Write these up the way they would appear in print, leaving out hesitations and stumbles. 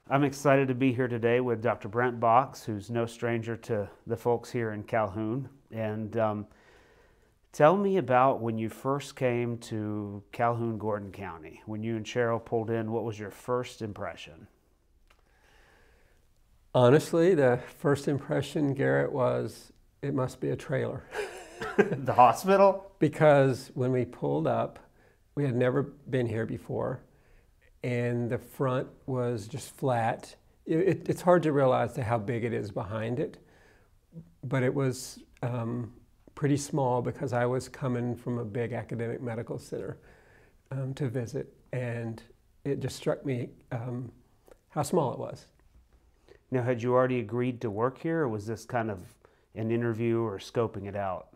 I'm excited to be here today with Dr. Brent Box, who's no stranger to the folks here in Calhoun. And tell me about when you first came to Calhoun, Gordon County. When you and Cheryl pulled in, what was your first impression? Honestly, the first impression, Garrett, was it must be a trailer. The hospital? Because when we pulled up, we had never been here before, and the front was just flat. It's hard to realize how big it is behind it, but it was pretty small because I was coming from a big academic medical center to visit, and it just struck me how small it was. Now, had you already agreed to work here, or was this kind of an interview or scoping it out?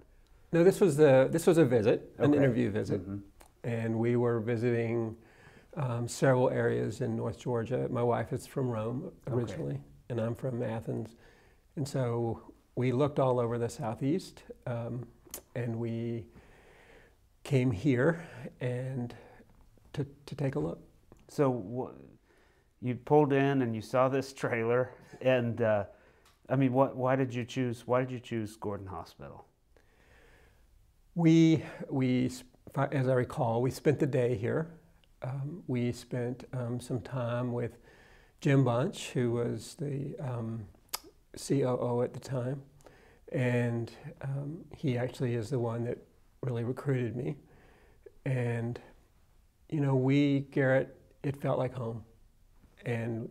No, this was a visit, an Okay. interview visit, Mm-hmm. and we were visiting several areas in North Georgia. My wife is from Rome originally, Okay. and I'm from Athens, and so we looked all over the southeast, and we came here and to take a look. So you pulled in and you saw this trailer, and I mean, why did you choose Gordon Hospital? As I recall, we spent the day here. We spent some time with Jim Bunch, who was the COO at the time, and he actually is the one that really recruited me. And you know, Garrett, it felt like home, and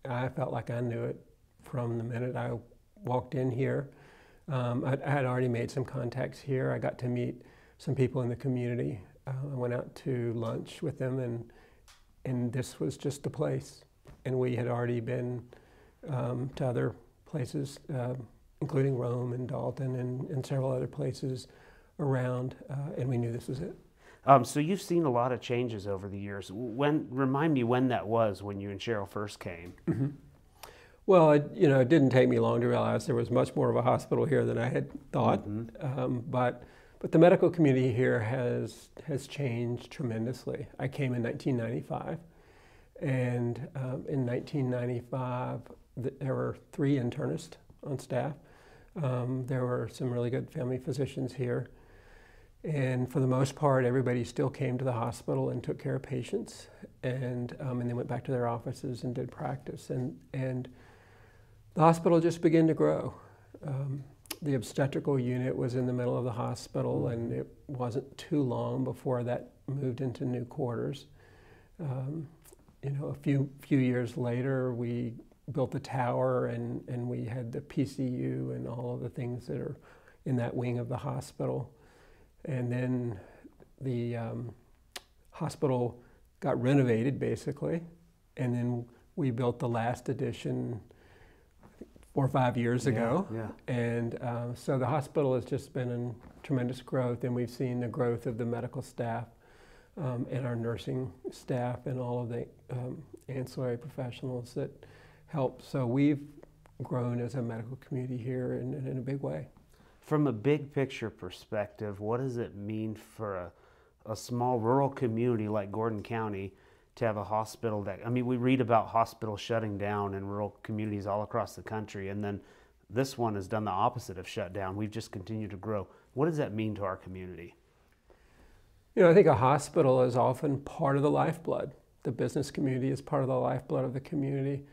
I felt like I knew it from the minute I walked in here. I had already made some contacts here. I got to meet some people in the community. I went out to lunch with them, and this was just the place. And we had already been to other places, including Rome and Dalton and several other places around, and we knew this was it. So you've seen a lot of changes over the years. Remind me when that was when you and Cheryl first came. Mm-hmm. Well, it didn't take me long to realize there was much more of a hospital here than I had thought. Mm-hmm. But the medical community here has changed tremendously. I came in 1995, and in 1995 there were 3 internists on staff. There were some really good family physicians here, and for the most part, everybody still came to the hospital and took care of patients, and they went back to their offices and did practice, and the hospital just began to grow. The obstetrical unit was in the middle of the hospital, and it wasn't too long before that moved into new quarters. A few years later, we built the tower, and we had the PCU and all of the things that are in that wing of the hospital. And then the hospital got renovated, basically, and then we built the last addition 4 or 5 years ago. Yeah. And so the hospital has just been in tremendous growth, and we've seen the growth of the medical staff and our nursing staff and all of the ancillary professionals that help. So we've grown as a medical community here in a big way. From a big picture perspective, what does it mean for a small rural community like Gordon County to have a hospital that, I mean, we read about hospitals shutting down in rural communities all across the country, and then this one has done the opposite of shut down. We've just continued to grow. What does that mean to our community? I think a hospital is often part of the lifeblood. The business community is part of the lifeblood of the community,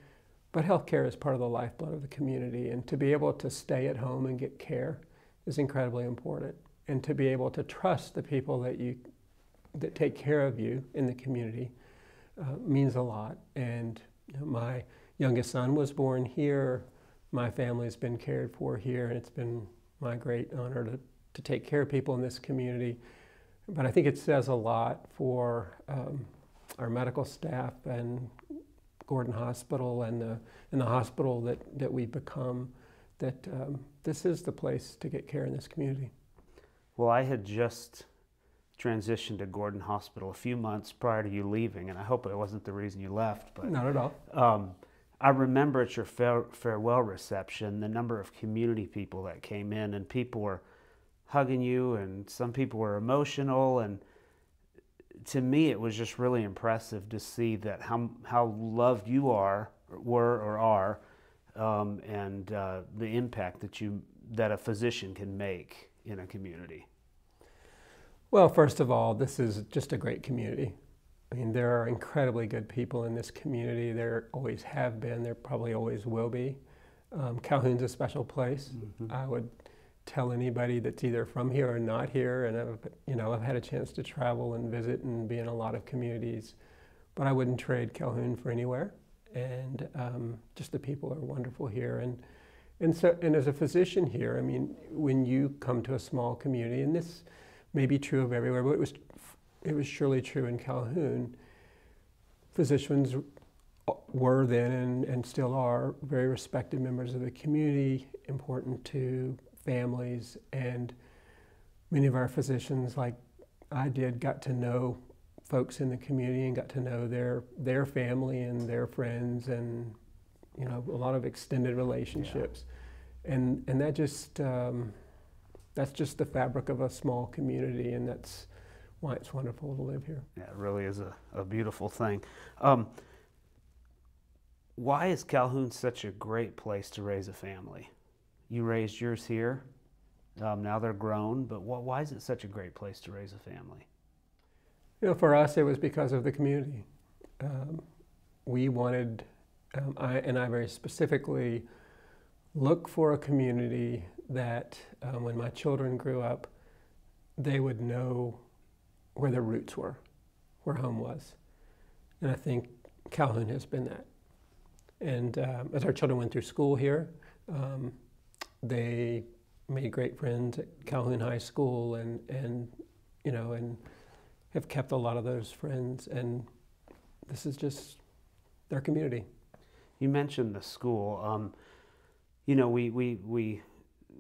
but healthcare is part of the lifeblood of the community. And to be able to stay at home and get care is incredibly important. And to be able to trust the people that take care of you in the community means a lot. And my youngest son was born here. My family's been cared for here, and it's been my great honor to take care of people in this community. But I think it says a lot for our medical staff and Gordon Hospital and the hospital that we've become, that this is the place to get care in this community. Well, I had just transitioned to Gordon Hospital a few months prior to you leaving, and I hope it wasn't the reason you left. But not at all. I remember at your farewell reception the number of community people that came in, and people were hugging you, and some people were emotional, and to me it was just really impressive to see that how loved you are were or are, and the impact that a physician can make in a community? Well, first of all, this is just a great community. I mean, there are incredibly good people in this community. There always have been. There probably always will be. Calhoun's a special place. Mm-hmm. I would tell anybody that's either from here or not here, and I've had a chance to travel and visit and be in a lot of communities, but I wouldn't trade Calhoun for anywhere. And just the people are wonderful here. And as a physician here, I mean, when you come to a small community, and this may be true of everywhere, but it was surely true in Calhoun. Physicians were then and still are very respected members of the community, important to families, and many of our physicians, like I did, got to know folks in the community and got to know their family and their friends, and a lot of extended relationships. Yeah. And that just that's just the fabric of a small community, and that's why it's wonderful to live here. Yeah, it really is a beautiful thing. Why is Calhoun such a great place to raise a family? You raised yours here. Now they're grown, but why is it such a great place to raise a family? For us, it was because of the community. We wanted, I very specifically, look for a community that when my children grew up, they would know where their roots were, where home was. And I think Calhoun has been that. And as our children went through school here, they made great friends at Calhoun High School, and have kept a lot of those friends. And this is just their community. You mentioned the school.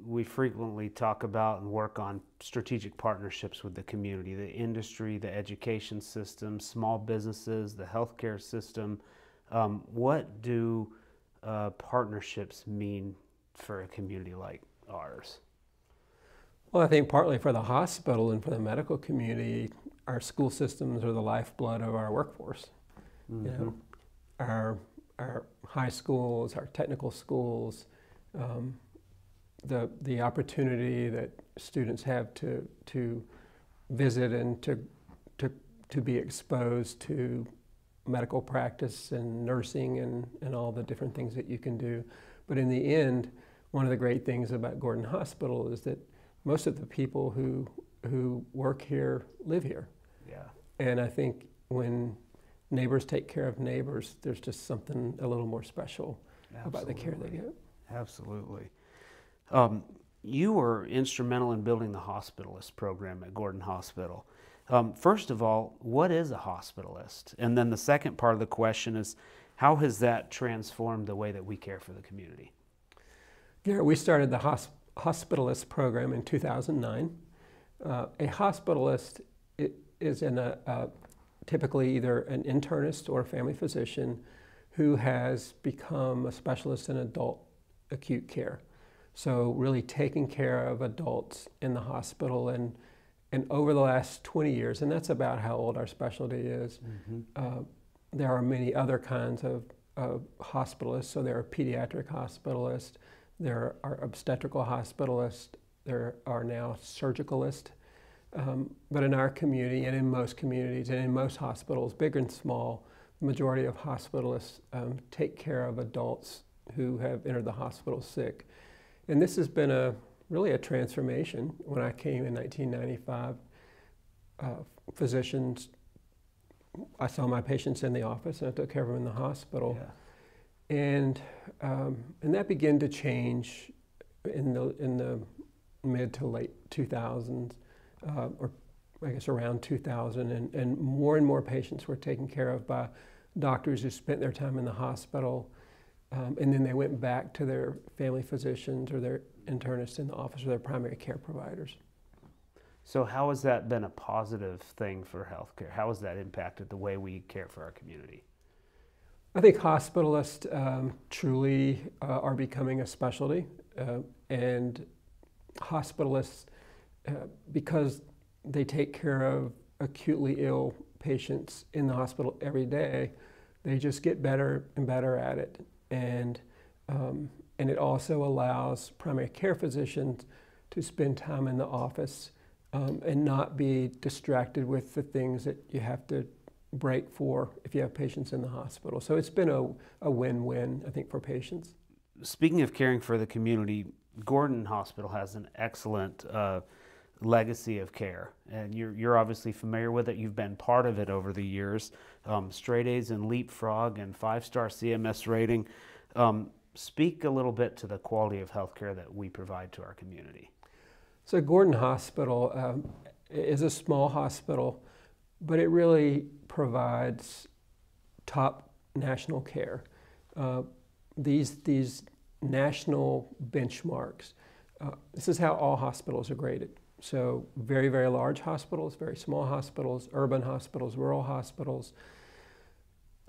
We frequently talk about and work on strategic partnerships with the community, the industry, the education system, small businesses, the healthcare system. What do partnerships mean for a community like ours? Well, I think partly for the hospital and for the medical community, our school systems are the lifeblood of our workforce. Mm-hmm. Our high schools, our technical schools, the opportunity that students have to visit and to be exposed to medical practice and nursing and all the different things that you can do. But in the end, one of the great things about Gordon Hospital is that most of the people who work here live here. Yeah. And I think when neighbors take care of neighbors, there's just something a little more special about the care they get. Absolutely. You were instrumental in building the Hospitalist program at Gordon Hospital. First of all, what is a hospitalist? And then the second part of the question is, how has that transformed the way that we care for the community? Garrett, we started the Hospitalist program in 2009. A hospitalist is typically either an internist or a family physician who has become a specialist in adult acute care. So really taking care of adults in the hospital, and over the last 20 years, and that's about how old our specialty is, mm-hmm. There are many other kinds of hospitalists. So there are pediatric hospitalists, there are obstetrical hospitalists, there are now surgicalists. But in our community and in most communities and in most hospitals, big and small, the majority of hospitalists take care of adults who have entered the hospital sick. And this has been really a transformation. When I came in 1995, physicians, I saw my patients in the office and I took care of them in the hospital. Yeah. And that began to change in the mid to late 2000s, or I guess around 2000, and more patients were taken care of by doctors who spent their time in the hospital, and then they went back to their family physicians or their internists in the office or their primary care providers. So how has that been a positive thing for healthcare? How has that impacted the way we care for our community? I think hospitalists truly are becoming a specialty, and hospitalists, because they take care of acutely ill patients in the hospital every day, They just get better and better at it. And it also allows primary care physicians to spend time in the office and not be distracted with the things that you have to break for if you have patients in the hospital. So it's been a win-win, I think, for patients. Speaking of caring for the community, Gordon Hospital has an excellent legacy of care, and you're obviously familiar with it. You've been part of it over the years. Straight A's and Leapfrog and 5-star CMS rating. Speak a little bit to the quality of healthcare that we provide to our community. So Gordon Hospital is a small hospital, but it really provides top national care. These national benchmarks, this is how all hospitals are graded. So very, very large hospitals, very small hospitals, urban hospitals, rural hospitals.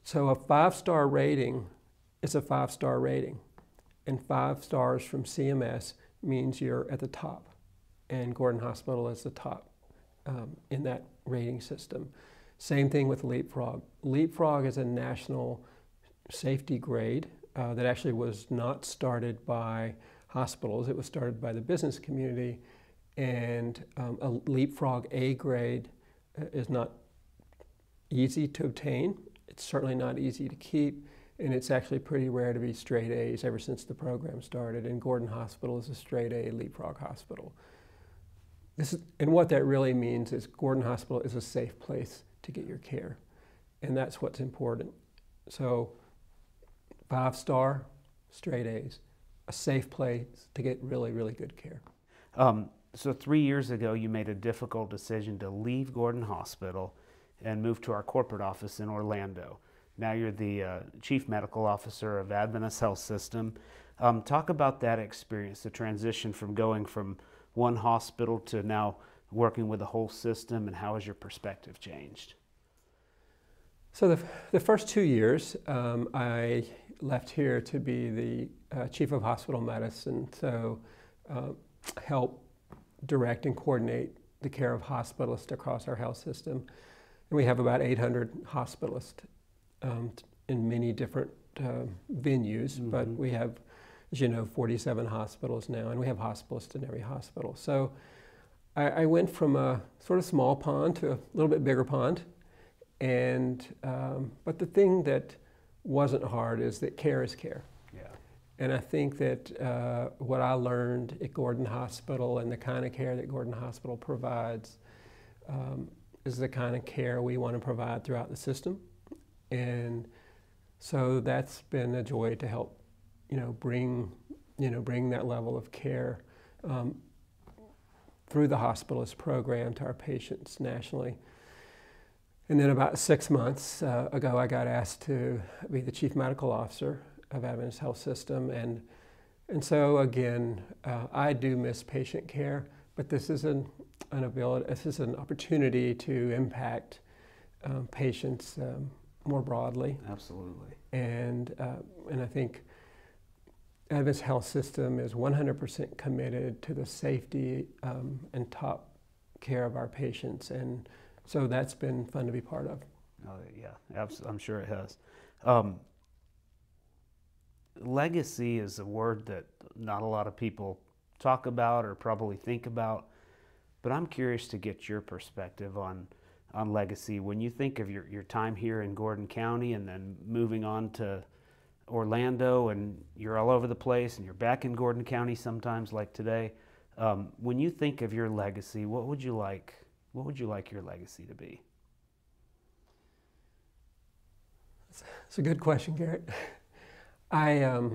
So a 5-star rating is a 5-star rating. And 5 stars from CMS means you're at the top. And Gordon Hospital is the top in that rating system. Same thing with Leapfrog. Leapfrog is a national safety grade that actually was not started by hospitals. It was started by the business community. And a Leapfrog A grade is not easy to obtain. It's certainly not easy to keep. And it's actually pretty rare to be straight A's ever since the program started. And Gordon Hospital is a straight A Leapfrog hospital. And what that really means is Gordon Hospital is a safe place to get your care. And that's what's important. So 5-star, straight A's, a safe place to get really, really good care. So 3 years ago, you made a difficult decision to leave Gordon Hospital and move to our corporate office in Orlando. Now you're the Chief Medical Officer of Adventist Health System. Talk about that experience, the transition from going from one hospital to now working with the whole system, and how has your perspective changed? So the first 2 years, I left here to be the Chief of Hospital Medicine, so help direct and coordinate the care of hospitalists across our health system. And we have about 800 hospitalists in many different venues, but we have, as you know, 47 hospitals now, and we have hospitalists in every hospital. So I went from a sort of small pond to a little bit bigger pond, and but the thing that wasn't hard is that care is care. Yeah. And I think that what I learned at Gordon Hospital and the kind of care that Gordon Hospital provides is the kind of care we want to provide throughout the system. And so that's been a joy to help, bring that level of care through the hospitalist program to our patients nationally. And then about 6 months ago, I got asked to be the Chief Medical Officer of Adventist Health System. And so again, I do miss patient care, but this is an opportunity to impact patients more broadly. Absolutely. And I think Adventist Health System is 100% committed to the safety and top care of our patients. And so that's been fun to be part of. Oh, yeah, I'm sure it has. Legacy is a word that not a lot of people talk about or probably think about, but I'm curious to get your perspective on legacy. When you think of your time here in Gordon County and then moving on to Orlando, and you're all over the place and you're back in Gordon County sometimes like today, when you think of your legacy, what would you like your legacy to be? It's a good question, Garrett. I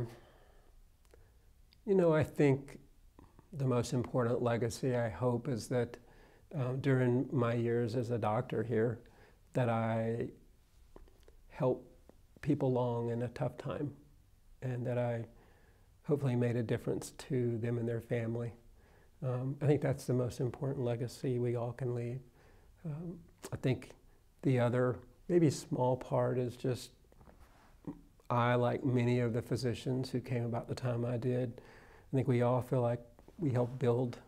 think the most important legacy, I hope, is that during my years as a doctor here, that I helped people along in a tough time, and that I hopefully made a difference to them and their family. I think that's the most important legacy we all can leave. I think the other, maybe small part, is just I, like many of the physicians who came about the time I did, I think we all feel like we helped build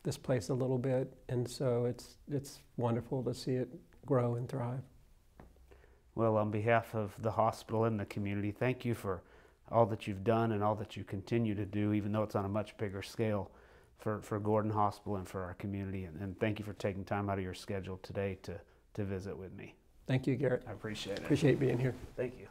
this place a little bit, and so it's wonderful to see it grow and thrive. Well, on behalf of the hospital and the community, thank you for all that you've done and all that you continue to do, even though it's on a much bigger scale for Gordon Hospital and for our community. And thank you for taking time out of your schedule today to visit with me. Thank you, Garrett. I appreciate it. Appreciate being here. Thank you.